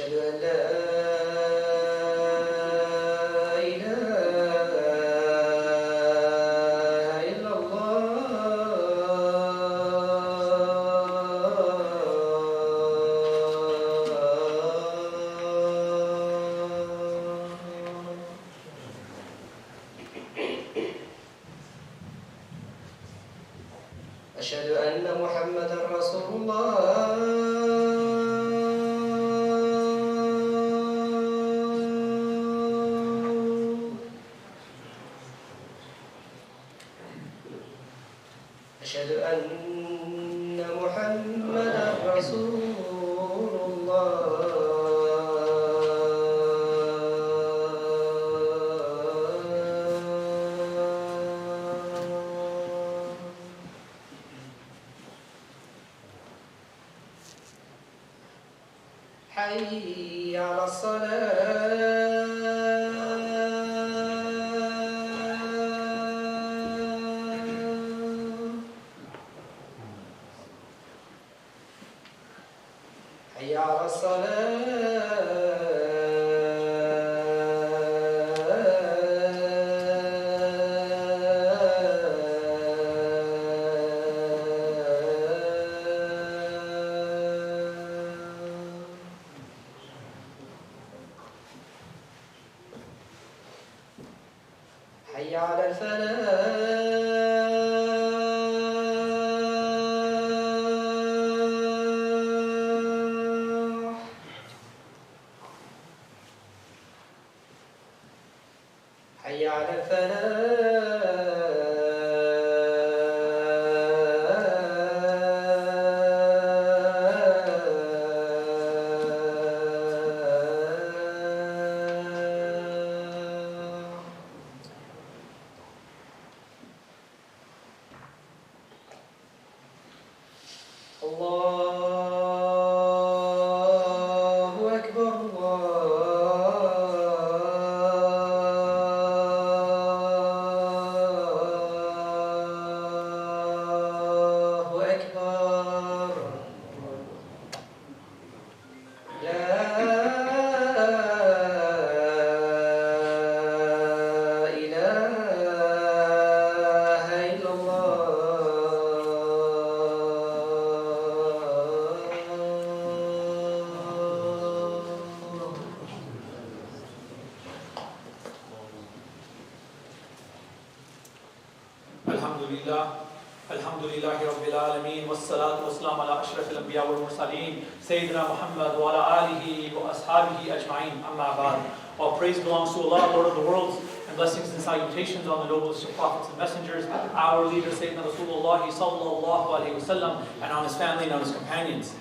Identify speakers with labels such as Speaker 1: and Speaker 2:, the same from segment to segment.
Speaker 1: أشهد أن لا أشهد أن محمدا رسول الله. أشهد أن محمدا رسول الله. حي على الصلاة. حي على الصلاة. حي على الفلاح. حي على الفلاح. الله أكبر. الله أكبر. لا إله إلا الله.
Speaker 2: الحمد لله رب العالمين والصلاة والسلام على أشرف الأنبياء والمرسلين سيدنا محمد وعلى آله وأصحابه أجمعين أما بعد. All praise belongs to Allah, Lord of the worlds, and blessings and salutations on the noblest of prophets and messengers, our leader Sayyidina Rasulullah sallallahu alaihi wasallam, and on his family and on his companions.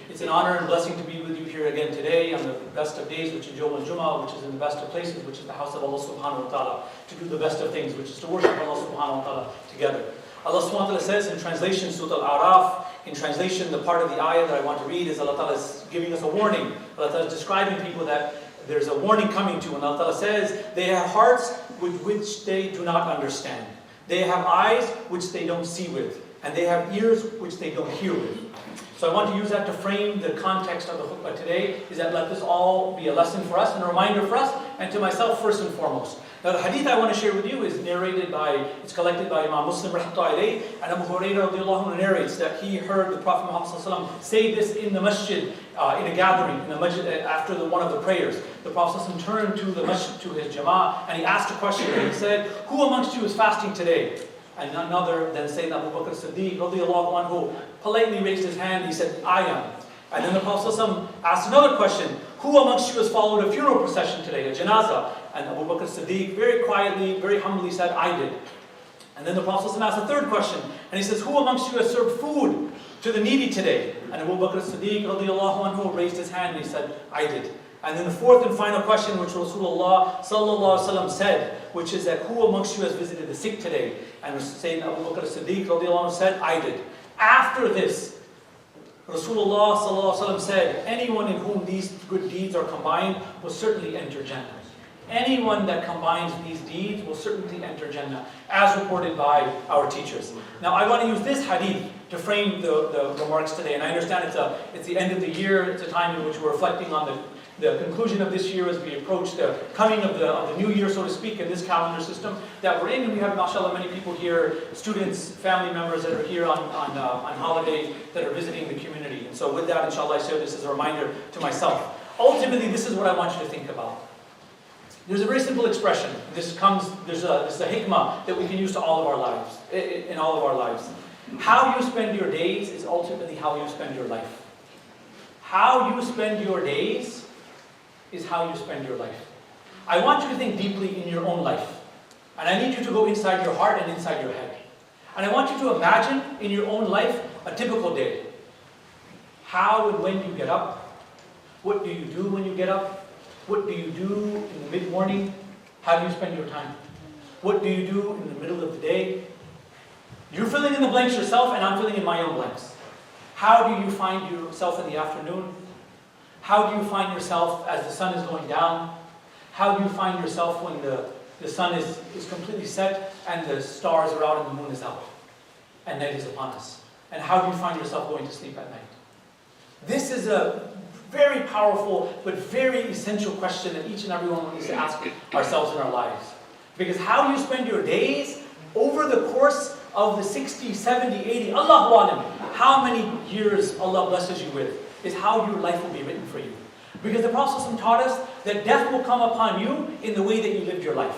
Speaker 2: It's an honor and blessing to be with you here again today on the best of days, which is Yawm al-Jum'ah, which is in the best of places, which is the house of Allah subhanahu wa ta'ala, to do the best of things, which is to worship Allah subhanahu wa ta'ala together. Allah subhanahu wa ta'ala says in translation, Surah Al-A'raf, in translation, the part of the ayah that I want to read is Allah ta'ala is giving us a warning. Allah ta'ala is describing people that there's a warning coming to, and Allah ta'ala says, they have hearts with which they do not understand. They have eyes which they don't see with, and they have ears which they don't hear with. So I want to use that to frame the context of the khutbah today, is that let this all be a lesson for us and a reminder for us, and to myself first and foremost. Now the hadith I want to share with you is it's collected by Imam Muslim rahmatullahi alayhi, and Abu Hurairah radiallahu anhu narrates that he heard the Prophet Muhammad sallallahu alaihi wasallam say this in the masjid, in a gathering, in the masjid after one of the prayers. The Prophet sallallahu alaihi wasallam turned to the masjid, to his jama'ah, and he asked a question, and he said, who amongst you is fasting today? And none other than Sayyidina Abu Bakr Siddiq radiallahu anhu politely raised his hand. He said, I am. And then the Prophet ﷺ asked another question, who amongst you has followed a funeral procession today, a janazah? And Abu Bakr Siddiq very quietly, very humbly said, I did. And then the Prophet ﷺ asked a third question, and he says, who amongst you has served food to the needy today? And Abu Bakr Siddiq radiallahu anhu raised his hand and he said, I did. And then the fourth and final question, which Rasulullah sallallahu alaihi wasallam said, which is that who amongst you has visited the sick today? And Sayyidina Abu Bakr Siddiq radiallahu anhu said, I did. After this, Rasulullah sallallahu alaihi wasallam said, anyone in whom these good deeds are combined will certainly enter Jannah. Anyone that combines these deeds will certainly enter Jannah, as reported by our teachers. Now, I want to use this hadith to frame the remarks today. And I understand it's the end of the year. It's a time in which we're reflecting on the conclusion of this year as we approach the coming of the new year, so to speak, in this calendar system that we're in. And we have, mashallah, many people here, students, family members that are here on holiday, that are visiting the community. And so with that, inshallah, I share this as a reminder to myself. Ultimately, this is what I want you to think about. There's a very simple expression. This is a hikmah that we can use to all of our lives, in all of our lives. How you spend your days is ultimately how you spend your life. How you spend your days is how you spend your life. I want you to think deeply in your own life. And I need you to go inside your heart and inside your head. And I want you to imagine in your own life a typical day. How and when you get up. What do you do when you get up? What do you do in the mid-morning? How do you spend your time? What do you do in the middle of the day? You're filling in the blanks yourself, and I'm filling in my own blanks. How do you find yourself in the afternoon? How do you find yourself as the sun is going down? How do you find yourself when the sun is completely set and the stars are out and the moon is out and night is upon us? And how do you find yourself going to sleep at night? This is a very powerful but very essential question that each and every one needs to ask ourselves in our lives. Because how you spend your days over the course of the 60, 70, 80, Allahu Alam, how many years Allah blesses you with, is how your life will be written for you. Because the Prophet ﷺ taught us that death will come upon you in the way that you lived your life.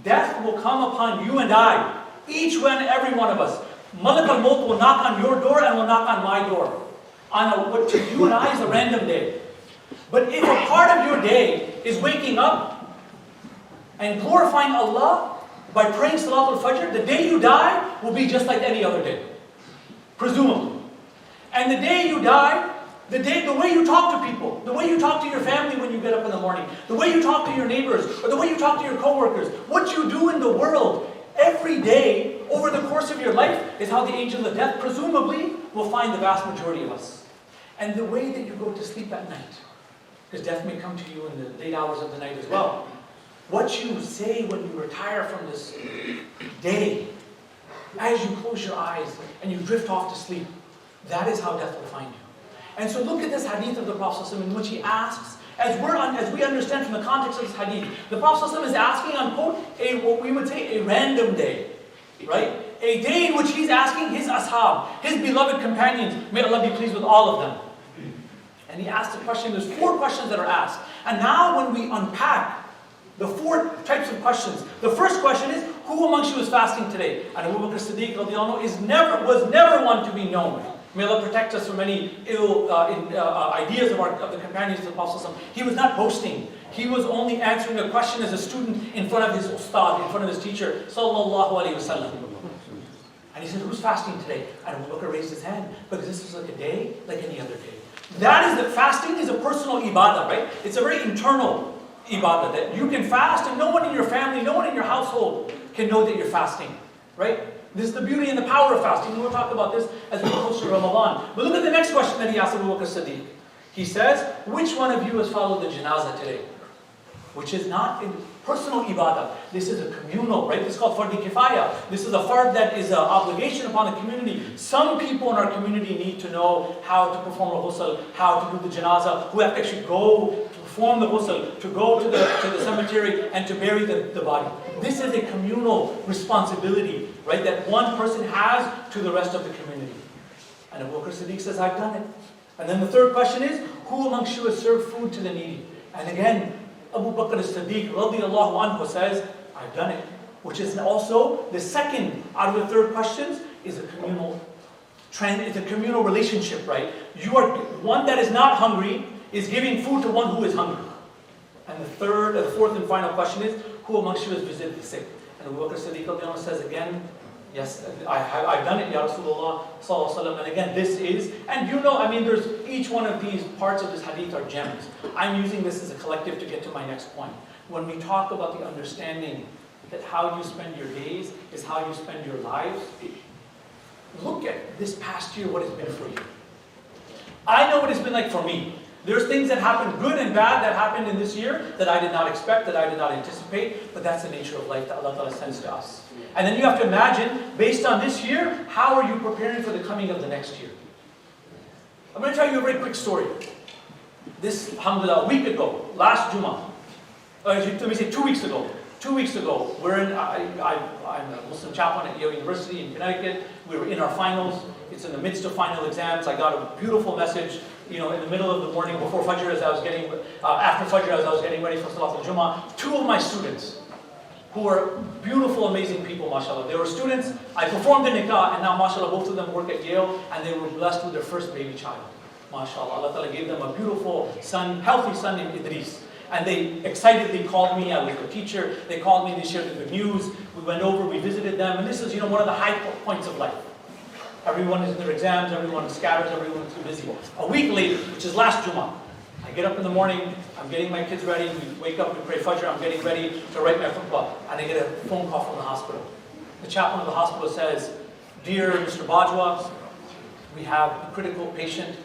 Speaker 2: Death will come upon you and I, each one and every one of us. Malak al-Maut will knock on your door and will knock on my door. On what to you and I is a random day. But if a part of your day is waking up and glorifying Allah by praying Salatul Fajr, the day you die will be just like any other day. Presumably. And the day you die, the way you talk to people, the way you talk to your family when you get up in the morning, the way you talk to your neighbors, or the way you talk to your coworkers, what you do in the world every day over the course of your life is how the angel of death presumably will find the vast majority of us. And the way that you go to sleep at night, because death may come to you in the late hours of the night as well. What you say when you retire from this day, as you close your eyes and you drift off to sleep, that is how death will find you. And so look at this hadith of the Prophet ﷺ in which he asks, as we understand from the context of this hadith, the Prophet ﷺ is asking, unquote, what we would say a random day, right? A day in which he's asking his ashab, his beloved companions, may Allah be pleased with all of them. And he asked a question, there's 4 questions that are asked. And now when we unpack the 4 types of questions, the first question is, who amongst you is fasting today? And Abu Bakr Siddiq was never one to be known. May Allah protect us from any ill ideas of the companions of the Prophet. He was not boasting. He was only answering a question as a student in front of his ustad, in front of his teacher, sallallahu alaihi wasallam. And he said, who's fasting today? And Abu Bakr raised his hand, because this is like a day, like any other day. Fasting is a personal ibadah, right? It's a very internal ibadah, that you can fast and no one in your family, no one in your household can know that you're fasting, right? This is the beauty and the power of fasting. We'll talk about this as we go through Ramadan. But look at the next question that he asked Abu Bakr Siddiq. He says, which one of you has followed the janazah today? Which is not in personal ibadah. This is a communal, right? This is called fard kifaya. This is a fard that is an obligation upon the community. Some people in our community need to know how to perform a ghusl, how to do the janazah, who have to actually go to perform the ghusl, to go to the cemetery and to bury the body. This is a communal responsibility, right, that one person has to the rest of the community. And Abu Bakr Siddiq says, I've done it. And then the third question is, who amongst you has served food to the needy? And again, Abu Bakr as-Siddiq radiyallahu anhu says, I've done it. Which is also the second out of the third questions is a communal trend, it's a communal relationship, right? You are one that is not hungry is giving food to one who is hungry. And the fourth and final question is, who amongst you has visited the sick? And Abu Bakr as-Siddiq radiyallahu anhu says again, yes, I've done it, Ya Rasulullah sallallahu alaihi wasallam. And again, this is, and there's each one of these parts of this hadith are gems. I'm using this as a collective to get to my next point. When we talk about the understanding that how you spend your days is how you spend your lives, look at this past year, what it's been for you. I know what it's been like for me. There's things that happened, good and bad, that happened in this year that I did not expect, that I did not anticipate, but that's the nature of life that Allah Ta'ala sends to us. And then you have to imagine, based on this year, how are you preparing for the coming of the next year? I'm going to tell you a very quick story. This, alhamdulillah, a week ago, last Jummah, let me say 2 weeks ago. 2 weeks ago, I'm a Muslim chaplain at Yale University in Connecticut. We were in our finals. It's in the midst of final exams. I got a beautiful message, in the middle of the morning before Fajr after Fajr as I was getting ready for Salat al-Jummah. 2 of my students, who are beautiful, amazing people, mashallah. They were students. I performed the nikah, and now, mashallah, both of them work at Yale, and they were blessed with their first baby child. Mashallah, Allah Ta'ala gave them a beautiful son, healthy son named Idris. And they excitedly called me. I was their teacher. They called me. They shared the good news. We went over. We visited them. And this is, one of the high points of life. Everyone is in their exams. Everyone scatters. Everyone's too busy. A week later, which is last Jummah, I get up in the morning. I'm getting my kids ready. We wake up. We pray Fajr. I'm getting ready to write my khutbah. And I get a phone call from the hospital. The chaplain of the hospital says, "Dear Mr. Bajwa, we have a critical patient."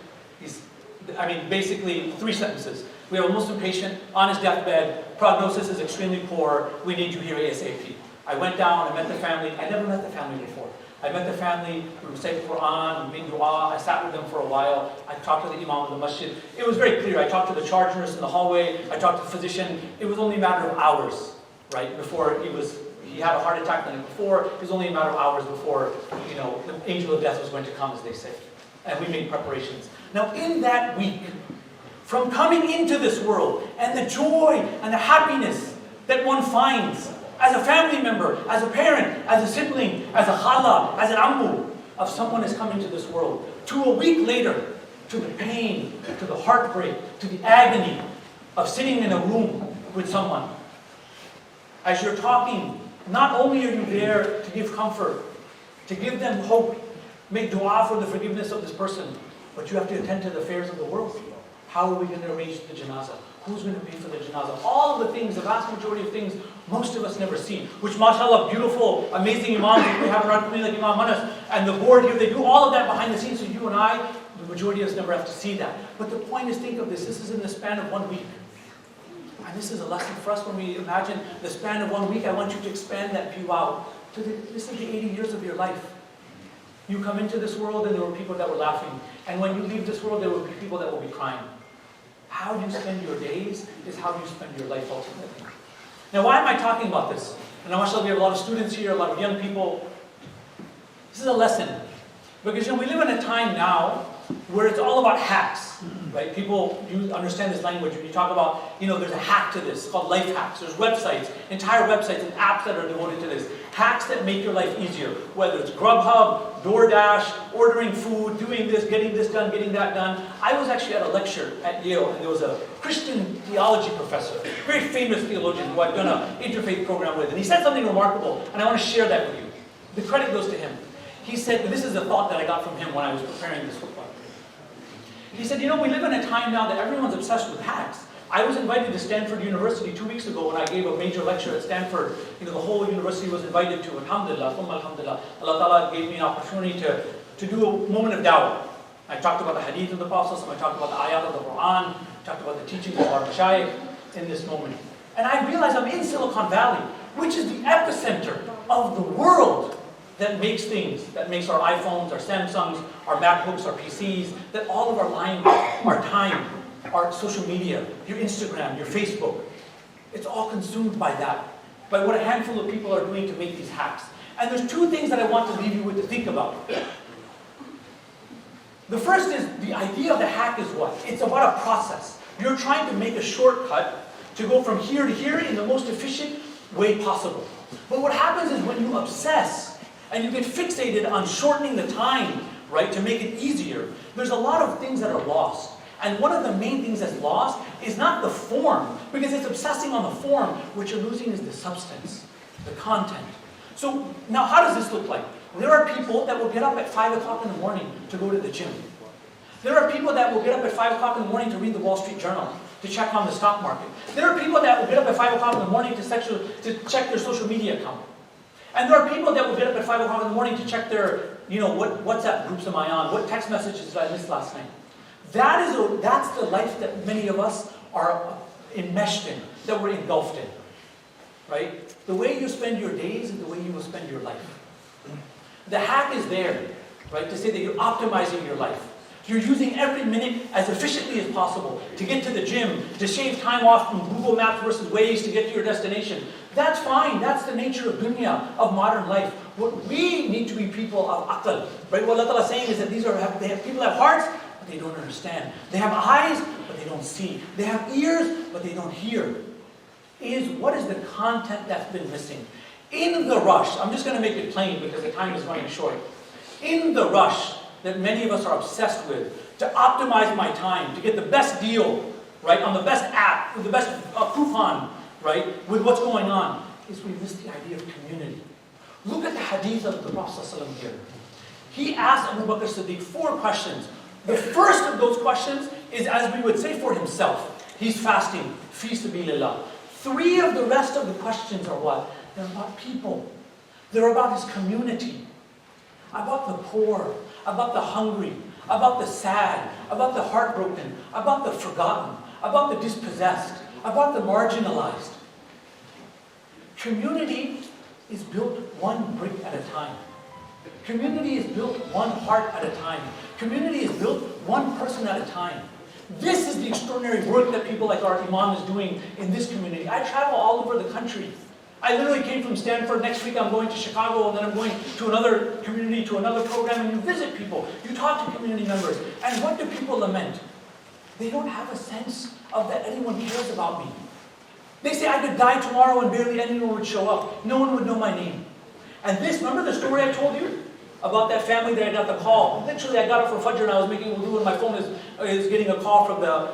Speaker 2: Basically 3 sentences. We have a Muslim patient on his deathbed. Prognosis is extremely poor. We need you here ASAP. I went down. I met the family. I never met the family before. I met the family. We recited the Quran. We made dua. I sat with them for a while. I talked to the Imam of the Masjid. It was very clear. I talked to the charge nurse in the hallway. I talked to the physician. It was only a matter of hours, right, before he had a heart attack the night before. It was only a matter of hours before, the angel of death was going to come, as they say. And we made preparations. Now, in that week, from coming into this world, and the joy and the happiness that one finds as a family member, as a parent, as a sibling, as a khala, as an ammu, of someone is coming to this world, to a week later, to the pain, to the heartbreak, to the agony of sitting in a room with someone. As you're talking, not only are you there to give comfort, to give them hope, make dua for the forgiveness of this person, but you have to attend to the affairs of the world. How are we going to arrange the janazah? Who's going to pay for the janazah? All of the things, the vast majority of things, most of us never see. Which, mashallah, beautiful, amazing imams that we have in our community, like Imam Manas, and the board here, they do all of that behind the scenes, so you and I, the majority of us never have to see that. But the point is, think of this is in the span of 1 week. And this is a lesson for us when we imagine the span of 1 week. I want you to expand that view out. This is the 80 years of your life. You come into this world and there were people that were laughing. And when you leave this world, there will be people that will be crying. How you spend your days is how you spend your life ultimately. Now, why am I talking about this? And mashallah, we have a lot of students here, a lot of young people. This is a lesson. Because we live in a time now where it's all about hacks. Right? People understand this language. When you talk about, there's a hack to this. It's called life hacks. There's websites, entire websites and apps that are devoted to this. Hacks that make your life easier. Whether it's Grubhub, DoorDash, ordering food, doing this, getting this done, getting that done. I was actually at a lecture at Yale, and there was a Christian theology professor, a very famous theologian who I've done an interfaith program with. And he said something remarkable, and I want to share that with you. The credit goes to him. He said, and this is a thought that I got from him when I was preparing this khutbah. He said, we live in a time now that everyone's obsessed with hacks. I was invited to Stanford University 2 weeks ago when I gave a major lecture at Stanford. The whole university was invited to. Alhamdulillah, alhamdulillah. Allah Ta'ala gave me an opportunity to do a moment of dawah. I talked about the hadith of the Prophet, I talked about the ayat of the Quran, I talked about the teachings of our mashayikh in this moment. And I realized I'm in Silicon Valley, which is the epicenter of the world that makes things, that makes our iPhones, our Samsungs, our MacBooks, our PCs, that all of our time, our social media, your Instagram, your Facebook, it's all consumed by that, by what a handful of people are doing to make these hacks. And there's 2 things that I want to leave you with to think about. The first is, the idea of the hack is what? It's about a process. You're trying to make a shortcut to go from here to here in the most efficient way possible. But what happens is when you obsess, and you get fixated on shortening the time, right, to make it easier, there's a lot of things that are lost. And one of the main things that's lost is not the form, because it's obsessing on the form. What you're losing is the substance, the content. So now how does this look like? There are people that will get up at 5 o'clock in the morning to go to the gym. There are people that will get up at 5 o'clock in the morning to read the Wall Street Journal, to check on the stock market. There are people that will get up at 5 o'clock in the morning to check their social media account. And there are people that will get up at 5 o'clock in the morning to check their, what WhatsApp groups am I on? What text messages did I miss last night? That's the life that many of us are enmeshed in, that we're engulfed in. Right? The way you spend your days is the way you will spend your life. The hack is there, right? To say that you're optimizing your life. You're using every minute as efficiently as possible to get to the gym, to shave time off from Google Maps versus Waze to get to your destination. That's fine. That's the nature of dunya, of modern life. What we need to be people of aql. Right? What Allah is saying is that people have hearts, but they don't understand. They have eyes, but they don't see. They have ears, but they don't hear. What is the content that's been missing? In the rush, I'm just going to make it plain because the time is running short. In the rush that many of us are obsessed with, to optimize my time, to get the best deal, right, on the best app, with the best coupon, right, with what's going on, is we miss the idea of community. Look at the hadith of the Prophet ﷺ here. He asked Abu Bakr Siddiq 4 questions. The first of those questions is, as we would say, for himself. He's fasting, fi sabilillah. 3 of the rest of the questions are what? They're about people. They're about his community. About the poor. About the hungry. About the sad. About the heartbroken. About the forgotten. About the dispossessed. About the marginalized. Community is built one brick at a time. Community is built one heart at a time. Community is built one person at a time. This is the extraordinary work that people like our Imam is doing in this community. I travel all over the country. I literally came from Stanford. Next week I'm going to Chicago, and then I'm going to another community, to another program, and you visit people. You talk to community members. And what do people lament? They don't have a sense of that anyone cares about me. They say I could die tomorrow and barely anyone would show up. No one would know my name. And this, remember the story I told you? About that family that I got the call. Literally, I got up for Fajr and I was making wudu, and my phone is getting a call from the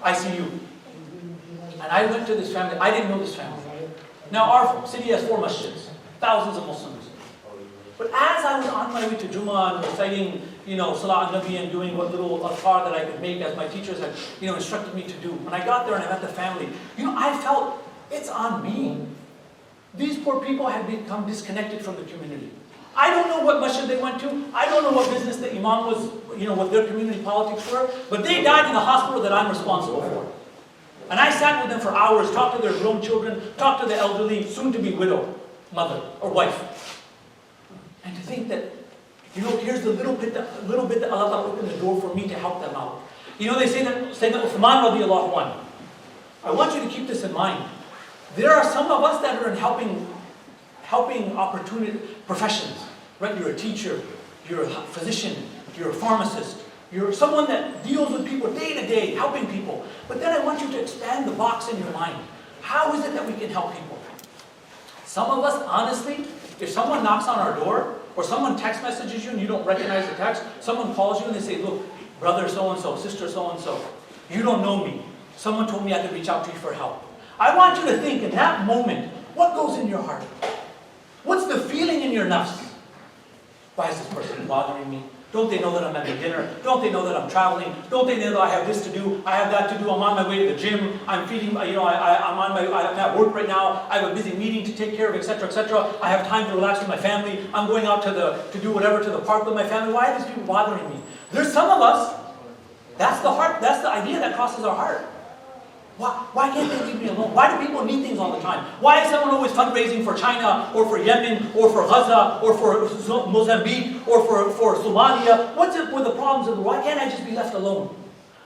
Speaker 2: ICU. And I went to this family. I didn't know this family. Now our city has 4 masjids, thousands of Muslims. But as I was on my way to Jummah and reciting, Salah al-Nabi and doing what little adhkar that I could make as my teachers had, instructed me to do. When I got there and I met the family, I felt it's on me. These poor people had become disconnected from the community. I don't know what masjid they went to. I don't know what business the imam was, what their community politics were. But they died in the hospital that I'm responsible for. And I sat with them for hours, talked to their grown children, talked to the elderly, soon-to-be widow, mother, or wife. And to think that, here's the little bit that Allah opened the door for me to help them out. They say that Uthman radiallahu anhu. I want you to keep this in mind. There are some of us that are in helping opportunity professions, right? You're a teacher, you're a physician, you're a pharmacist, you're someone that deals with people day to day, helping people. But then I want you to expand the box in your mind. How is it that we can help people? Some of us, honestly, if someone knocks on our door, or someone text messages you and you don't recognize the text, someone calls you and they say, look, brother so-and-so, sister so-and-so, you don't know me. Someone told me I could reach out to you for help. I want you to think in that moment, what goes in your heart? What's the feeling in your nafs? Why is this person bothering me? Don't they know that I'm having dinner? Don't they know that I'm traveling? Don't they know that I have this to do? I have that to do. I'm on my way to the gym. I'm feeding, I'm at work right now. I have a busy meeting to take care of, etc., etc. I have time to relax with my family. I'm going out to do whatever to the park with my family. Why are these people bothering me? There's some of us, that's the idea that crosses our heart. Why can't they leave me alone? Why do people need things all the time? Why is someone always fundraising for China, or for Yemen, or for Gaza, or for Mozambique, or for Somalia? What's it with the problems of the world? Why can't I just be left alone?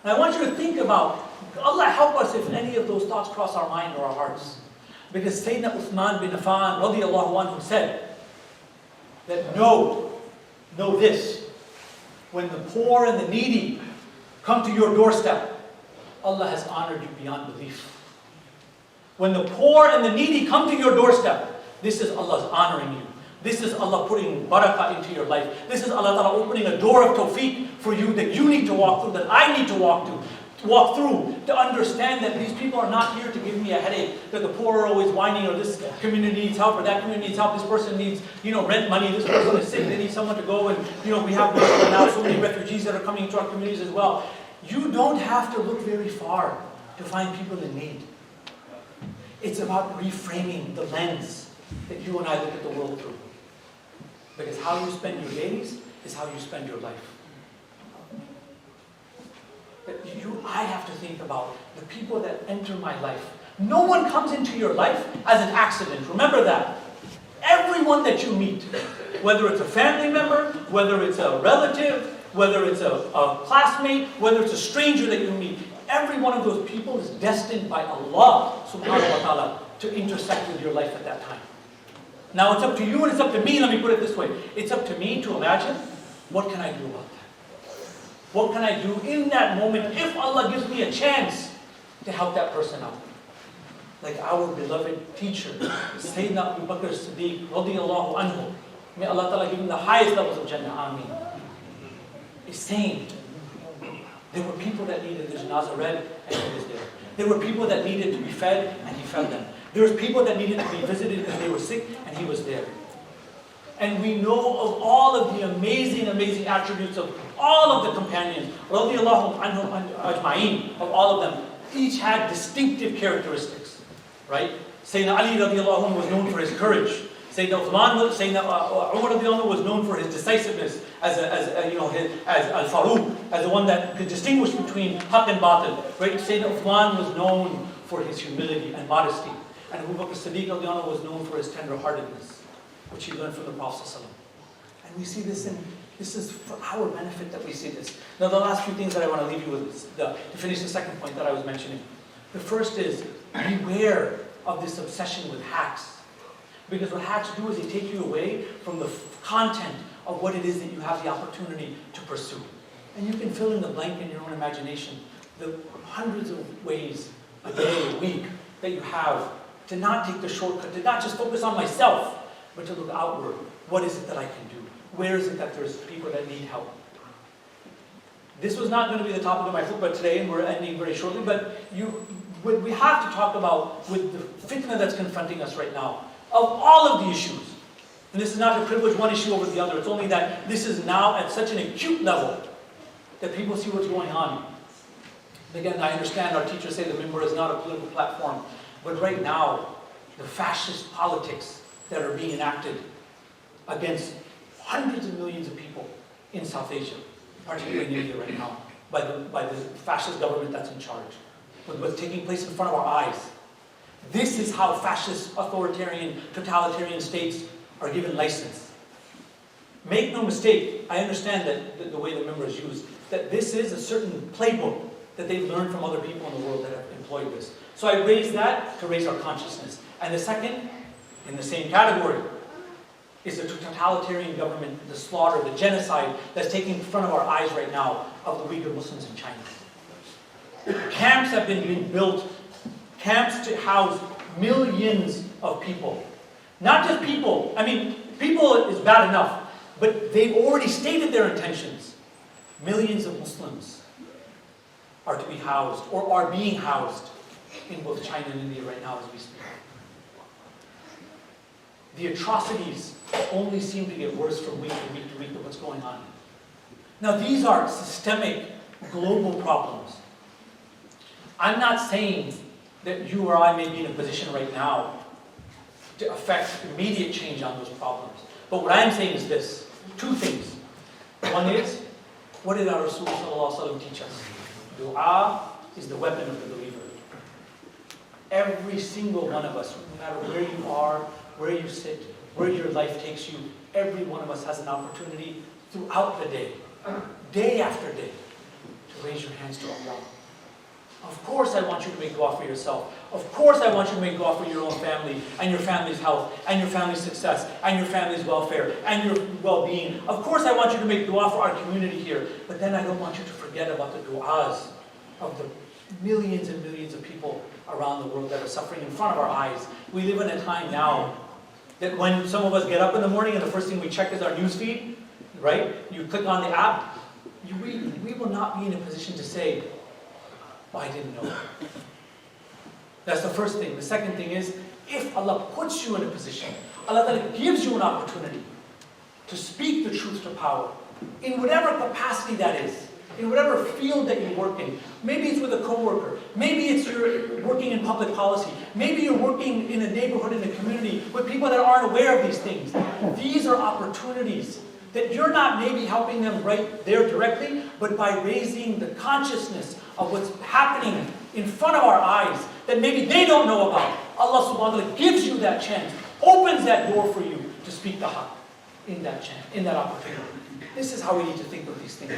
Speaker 2: And I want you to think about, Allah help us if any of those thoughts cross our mind or our hearts. Because Sayyidina Uthman bin Affan radiallahu anhu said that know this, when the poor and the needy come to your doorstep, Allah has honored you beyond belief. When the poor and the needy come to your doorstep, this is Allah's honoring you. This is Allah putting barakah into your life. This is Allah Ta'ala opening a door of tawfiq for you that you need to walk through, that I need to walk through, to understand that these people are not here to give me a headache, that the poor are always whining, or this community needs help, or that community needs help, this person needs, rent money, this person is sick, they need someone to go, and, we have now so many refugees that are coming into our communities as well. You don't have to look very far to find people in need. It's about reframing the lens that you and I look at the world through. Because how you spend your days is how you spend your life. I have to think about the people that enter my life. No one comes into your life as an accident. Remember that. Everyone that you meet, whether it's a family member, whether it's a relative, whether it's a classmate, whether it's a stranger that you meet, every one of those people is destined by Allah subhanahu wa ta'ala to intersect with your life at that time. Now it's up to you and it's up to me, let me put it this way. It's up to me to imagine, what can I do about that? What can I do in that moment if Allah gives me a chance to help that person out? Like our beloved teacher, Sayyidina Abu Bakr Siddiq, radiyallahu anhu. May Allah Ta'ala give him the highest levels of Jannah, Ameen. Is saying, there were people that needed their janazah read, and he was there. There were people that needed to be fed, and he fed them. There was people that needed to be visited because they were sick, and he was there. And we know of all of the amazing, amazing attributes of all of the companions, radiyallahu anhum ajma'een, of all of them. Each had distinctive characteristics, right? Sayyidina Ali radiallahu anhu was known for his courage. Sayyidina Umar radiallahu anhu was known for his decisiveness as al-Faruq, as the one that could distinguish between haqq and batil. Right? Sayyidina Uthman was known for his humility and modesty. And Abu Bakr Siddiq radiallahu anhu was known for his tender-heartedness, which he learned from the Prophet ﷺ. And we see this this is for our benefit that we see this. Now the last few things that I want to leave you with is to finish the second point that I was mentioning. The first is, beware of this obsession with hacks. Because what hacks do is they take you away from the content of what it is that you have the opportunity to pursue. And you can fill in the blank in your own imagination. The hundreds of ways, a day, a week, that you have to not take the shortcut, to not just focus on myself, but to look outward. What is it that I can do? Where is it that there's people that need help? This was not going to be the topic of my khutbah today, and we're ending very shortly, but we have to talk about, with the fitna that's confronting us right now, of all of the issues. And this is not to privilege one issue over the other, it's only that this is now at such an acute level that people see what's going on. Again, I understand our teachers say the minbar is not a political platform, but right now, the fascist politics that are being enacted against hundreds of millions of people in South Asia, particularly in India right now, by the fascist government that's in charge, with what's taking place in front of our eyes. This is how fascist, authoritarian, totalitarian states are given license. Make no mistake, I understand that the way the minbar is used, that this is a certain playbook that they've learned from other people in the world that have employed this. So I raise that to raise our consciousness. And the second, in the same category, is the totalitarian government, the slaughter, the genocide that's taking in front of our eyes right now of the Uyghur Muslims in China. Camps have been being built, camps to house millions of people. Not just people, I mean, people is bad enough, but they've already stated their intentions. Millions of Muslims are to be housed, or are being housed, in both China and India right now as we speak. The atrocities only seem to get worse from week to week to week of what's going on. Now these are systemic, global problems. I'm not saying that you or I may be in a position right now to affect immediate change on those problems. But what I'm saying is this, two things. One is, what did our Rasul teach us? Dua is the weapon of the believer. Every single one of us, no matter where you are, where you sit, where your life takes you, every one of us has an opportunity throughout the day after day, to raise your hands to Allah. Of course I want you to make dua for yourself. Of course I want you to make dua for your own family, and your family's health, and your family's success, and your family's welfare, and your well-being. Of course I want you to make dua for our community here. But then I don't want you to forget about the duas of the millions and millions of people around the world that are suffering in front of our eyes. We live in a time now that when some of us get up in the morning and the first thing we check is our news feed, right? You click on the app, we will not be in a position to say, oh, I didn't know. That's the first thing. The second thing is, if Allah puts you in a position, Allah gives you an opportunity to speak the truth to power, in whatever capacity that is, in whatever field that you work in. Maybe it's with a coworker. Maybe it's you're working in public policy. Maybe you're working in a neighborhood, in a community, with people that aren't aware of these things. These are opportunities that you're not maybe helping them right there directly, but by raising the consciousness of what's happening in front of our eyes that maybe they don't know about. Allah subhanahu wa ta'ala gives you that chance, opens that door for you to speak the haqq in that chance, in that opportunity. This is how we need to think of these things.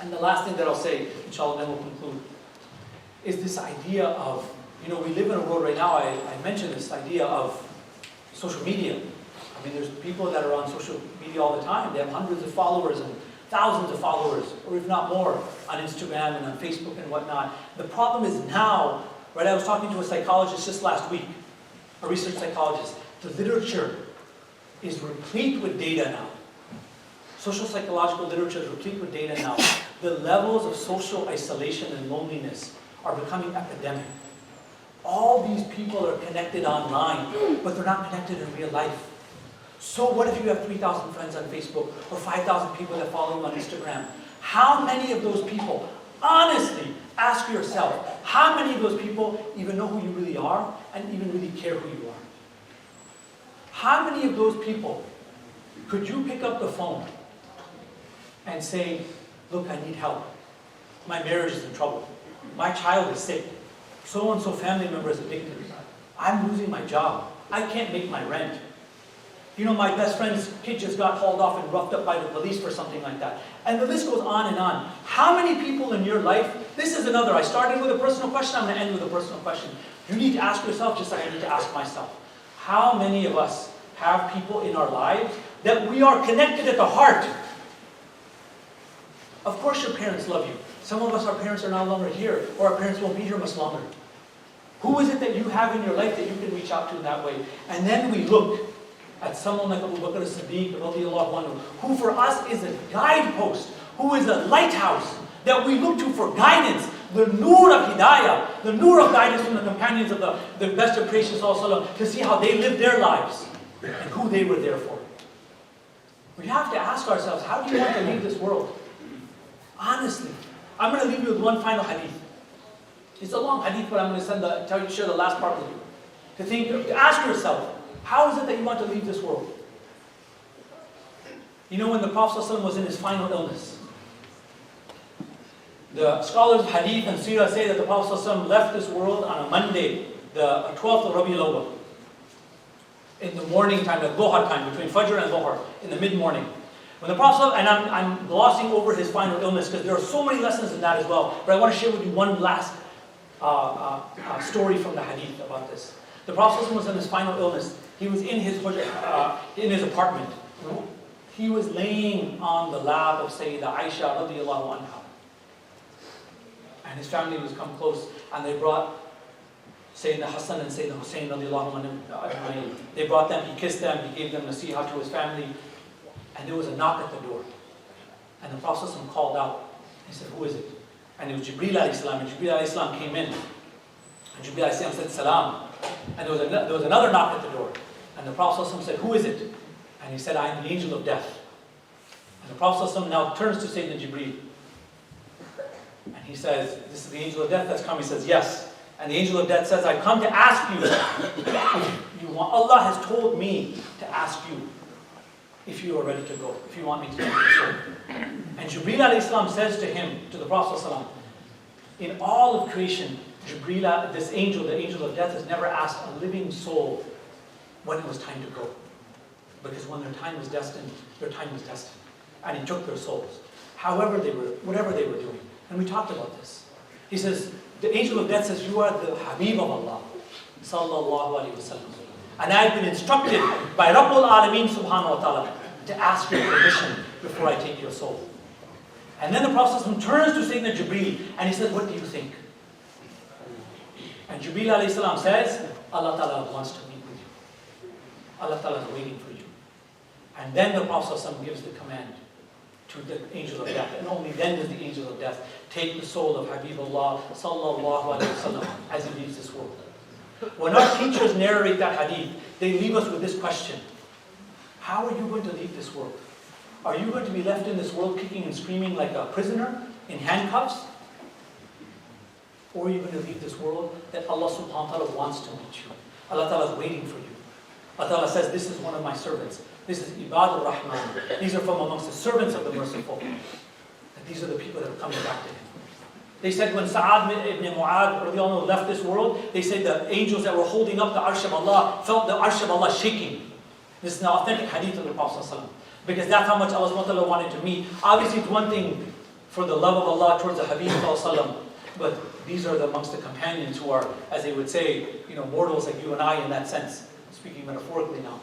Speaker 2: And the last thing that I'll say, inshallah, then we'll conclude, is this idea of, we live in a world right now, I mentioned this idea of social media. I mean, there's people that are on social media all the time. They have hundreds of followers and thousands of followers, or if not more, on Instagram and on Facebook and whatnot. The problem is now, right, I was talking to a psychologist just last week, a research psychologist. The literature is replete with data now. Social psychological literature is replete with data now. The levels of social isolation and loneliness are becoming epidemic. All these people are connected online, but they're not connected in real life. So what if you have 3,000 friends on Facebook or 5,000 people that follow you on Instagram? How many of those people, honestly, ask yourself, how many of those people even know who you really are and even really care who you are? How many of those people could you pick up the phone and say, look, I need help. My marriage is in trouble. My child is sick. So-and-so family member is addicted. I'm losing my job. I can't make my rent. My best friend's kid just got hauled off and roughed up by the police for something like that. And the list goes on and on. How many people in your life, this is another, I started with a personal question, I'm going to end with a personal question. You need to ask yourself just like I need to ask myself. How many of us have people in our lives that we are connected at the heart? Of course your parents love you. Some of us, our parents are no longer here, or our parents won't be here much longer. Who is it that you have in your life that you can reach out to in that way? And then we look at someone like Abu Bakr as-Siddiq, radiallahu anhu, who for us is a guidepost, who is a lighthouse that we look to for guidance, the nur of hidayah, the nur of guidance from the companions of the best of creation, to see how they lived their lives and who they were there for. We have to ask ourselves, how do you want to leave this world? Honestly, I'm going to leave you with one final hadith. It's a long hadith, but I'm going to share the last part with you. To ask yourself, how is it that you want to leave this world? When the Prophet ﷺ was in his final illness, the scholars of hadith and seerah say that the Prophet ﷺ left this world on a Monday, the 12th of Rabi'ul Awwal, in the morning time, the Dhuhr time, between Fajr and Dhuhr, in the mid-morning. When the Prophet, and I'm glossing over his final illness because there are so many lessons in that as well, but I want to share with you one last story from the hadith about this. The Prophet was in his final illness. He was in his apartment. He was laying on the lap of Sayyidah Aisha radiallahu anha. And his family was come close, and they brought Sayyidina Hassan and Sayyidina Hussein radiallahu anhu. They brought them, he kissed them, he gave them nasiha to his family. And there was a knock at the door. And the Prophet called out. He said, who is it? And it was Jibreel alayhi salam. And Jibreel alayhi salam came in. And Jibreel alayhi salam said, salam. And there was another knock at the door. And the Prophet said, who is it? And he said, I am the angel of death. And the Prophet now turns to Sayyidina Jibreel. And he says, this is the angel of death that's come. He says, yes. And the angel of death says, I've come to ask you if you want. Allah has told me to ask you if you are ready to go, if you want me to take your soul. And Jibreel alayhi salam says to him, to the Prophet ﷺ, in all of creation, Jibreel, this angel, the angel of death, has never asked a living soul when it was time to go. Because when their time was destined, their time was destined. And he took their souls. Whatever they were doing. And we talked about this. He says, the angel of death says, you are the Habib of Allah. Sallallahu alayhi wa sallam. And I have been instructed by Rabbul Alameen subhanahu wa ta'ala to ask your permission before I take your soul. And then the Prophet turns to Sayyidina Jibreel and he says, what do you think? And Jibreel alayhi salam says, Allah ta'ala wants to meet with you. Allah ta'ala is waiting for you. And then the Prophet gives the command to the angel of death. And only then does the angel of death take the soul of Habibullah sallallahu alayhi wa sallam as he leaves this world. When our teachers narrate that hadith, they leave us with this question. How are you going to leave this world? Are you going to be left in this world kicking and screaming like a prisoner in handcuffs? Or are you going to leave this world that Allah subhanahu wa ta'ala wants to meet you? Allah ta'ala is waiting for you. Allah Ta'ala says, this is one of my servants. This is Ibadur Rahman. These are from amongst the servants of the merciful. And these are the people that are coming back to him. They said when Sa'ad ibn Mu'adh left this world, they said the angels that were holding up the Arsh of Allah felt the Arsh of Allah shaking. This is an authentic hadith of the Prophet ﷺ. Because that's how much Allah SWT wanted to meet. Obviously it's one thing for the love of Allah towards the Habib ﷺ, but these are amongst the companions who are, as they would say, mortals like you and I in that sense. Speaking metaphorically now.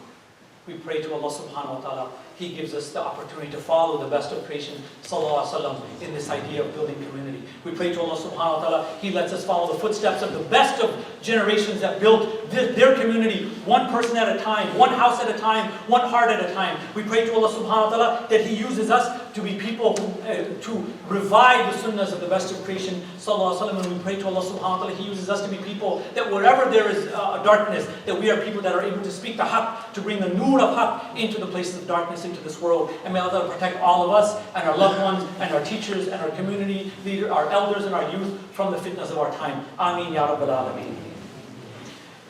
Speaker 2: We pray to Allah subhanahu wa ta'ala. He gives us the opportunity to follow the best of creation, sallallahu alaihi wasallam, in this idea of building community. We pray to Allah subhanahu wa ta'ala. He lets us follow the footsteps of the best of generations that built their community, one person at a time, one house at a time, one heart at a time. We pray to Allah subhanahu wa ta'ala that He uses us to be people to revive the sunnahs of the best of creation, sallallahu alaihi wasallam. And we pray to Allah subhanahu wa ta'ala, He uses us to be people that wherever there is darkness, that we are people that are able to speak the haqq, to bring the nur of haqq into the places of darkness, into this world. And may Allah protect all of us and our loved ones and our teachers and our community leaders, our elders and our youth from the fitnas of our time. Ameen ya Rabbal Alameen.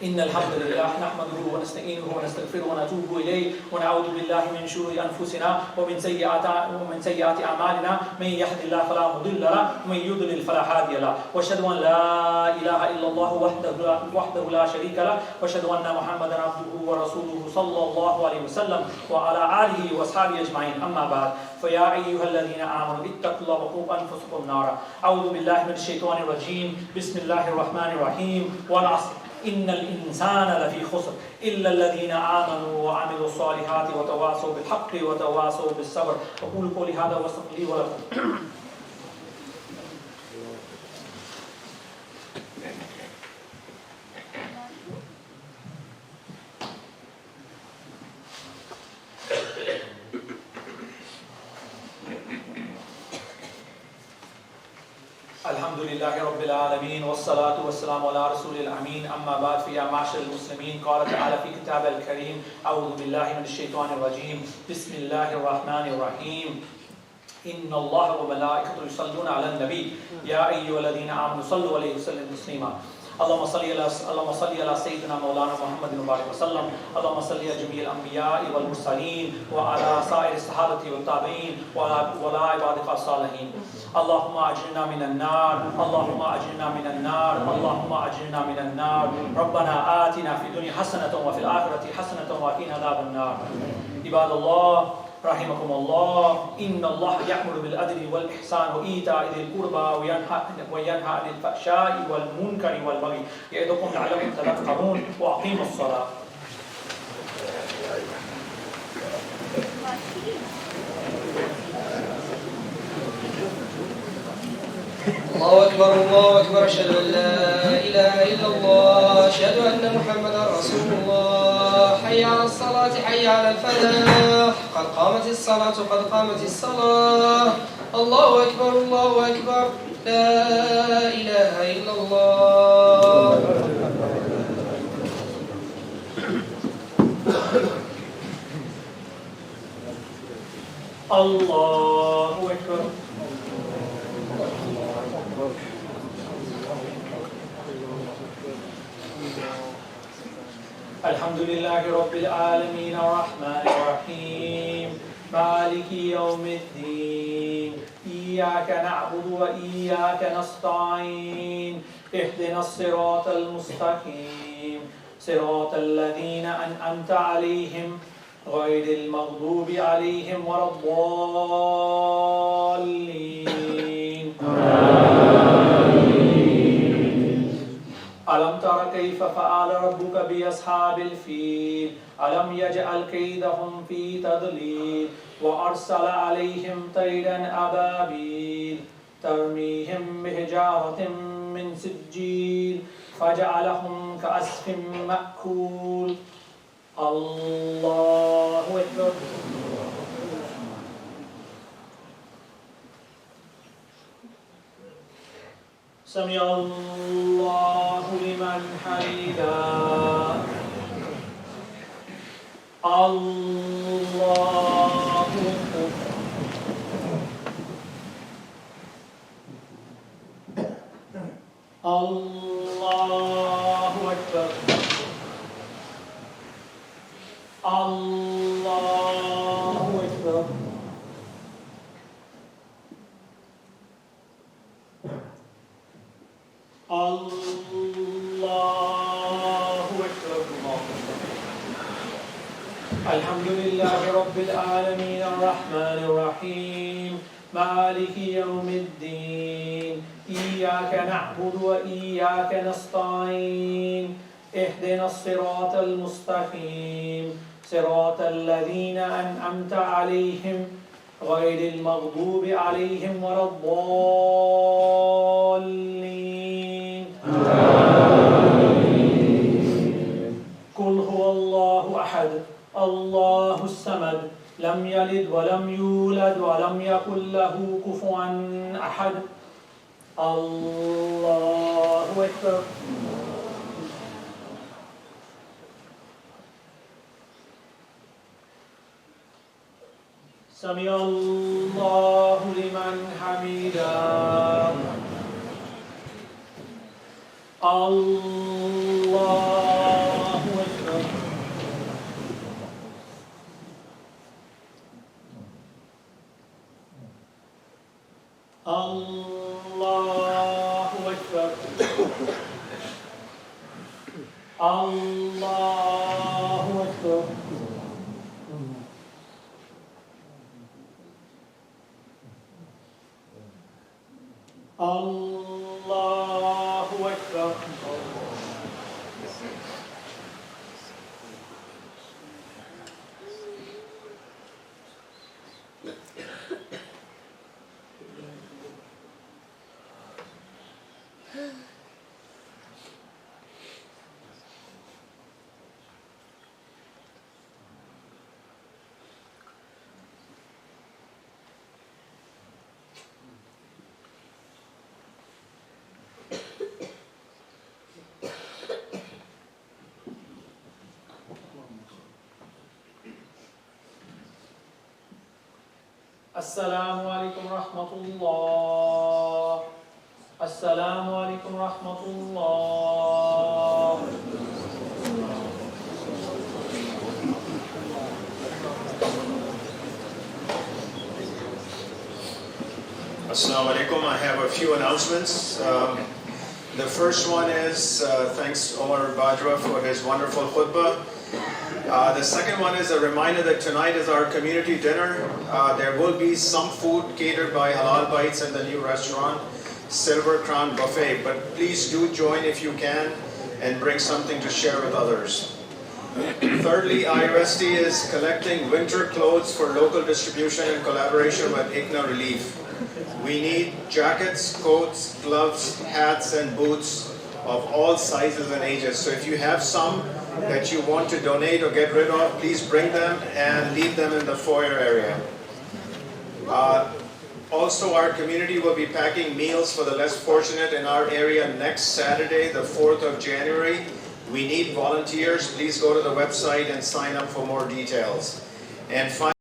Speaker 2: إن الحمد لله نحمده ونستعينه ونستغفره ونتوب إليه ونعوذ بالله من شرور أنفسنا ومن سيئات أعمالنا من يهد الله فلا مضل له ومن يضلل فلا هادي له وأشهد أن لا إله إلا الله وحده لا شريك له وأشهد أن محمدا عبده ورسوله صلى الله عليه وسلم وعلى آله وأصحابه أجمعين أما بعد فيا أيها الذين آمنوا اتقوا الله وقوا أنفسكم نارا أعوذ بالله من الشيطان الرجيم بسم الله الرحمن الرحيم والعصر إن الإنسان لفي خسر إلا الذين آمنوا وعملوا الصالحات وتواصوا بالحق وتواصوا بالصبر أقول قولي هذا واستغفر لي ولكم. الحمد لله رب العالمين والصلاة والسلام على رسول الأمين أما بعد فيا معشر المسلمين قال تعالى في كتابه الكريم أعوذ بالله من الشيطان الرجيم بسم الله الرحمن الرحيم إن الله وملائكته يصلون على النبي يا أيها الذين آمنوا صلوا عليه وسلموا تسليما اللهم صل على سيدنا مولانا محمد وبارك وسلم اللهم صل على جميع الأنبياء والمرسلين وعلى سائر الصحابة والتابعين وعلى عبادك الصالحين اللهم أجرنا من النار اللهم أجرنا من النار اللهم أجرنا من النار ربنا آتنا في الدنيا حسنة وفي الآخرة حسنة وقنا عذاب النار عباد الله رحمكم الله إن الله يأمر بالعدل والإحسان وإيتاء ذي القربى وينهى عن الفحشاء والمنكر والبغي يعظكم لعلكم تذكرون وأقيموا الصلاة.
Speaker 1: الله أكبر أشهد أن لا إله إلا الله أشهد أن محمدا رسول الله حي على الصلاة حي على الفلاح قد قامت الصلاة قد قامت الصلاة الله أكبر لا إله إلا الله.
Speaker 2: الله أكبر. الحمد لله رب العالمين الرحمن الرحيم مالك يوم الدين إياك نعبد وإياك نستعين اهدنا الصراط المستقيم صراط الذين أنعمت عليهم غير المغضوب عليهم ولا الضالين. ألم تر كيف فعل ربك بأصحاب الفيل ألم يجعل كيدهم في تضليل وأرسل عليهم طيرا أبابيل ترميهم بحجارة من سجيل فجعلهم كعصف مأكول. الله أكبر. سمع الله لمن حمده. الله أكبر. الله أكبر. الحمد لله رب العالمين الرحمن الرحيم مالك يوم الدين إياك نعبد وإياك نستعين اهدنا الصراط المستقيم صراط الذين أنعمت عليهم غير المغضوب عليهم ولا الضالين قل هو الله أحد الله الصمد لم يلد ولم يولد ولم يكن له كفوا أحد الله أكبر سمع الله لمن حمده الله أكبر الله أكبر الله أكبر الله أكبر السلام عليكم ورحمة الله السلام عليكم ورحمة الله
Speaker 3: Assalamu alaikum. I have a few announcements. The first one is thanks Omer Bajwa for his wonderful khutbah. The second one is a reminder that tonight is our community dinner. There will be some food catered by Halal Bites in the new restaurant, Silver Crown Buffet. But please do join if you can and bring something to share with others. Thirdly, IOST is collecting winter clothes for local distribution in collaboration with ICNA Relief. We need jackets, coats, gloves, hats and boots of all sizes and ages. So if you have some that you want to donate or get rid of, please bring them and leave them in the foyer area. Also, our community will be packing meals for the less fortunate in our area next Saturday, the 4th of January. We need volunteers. Please go to the website and sign up for more details. And finally,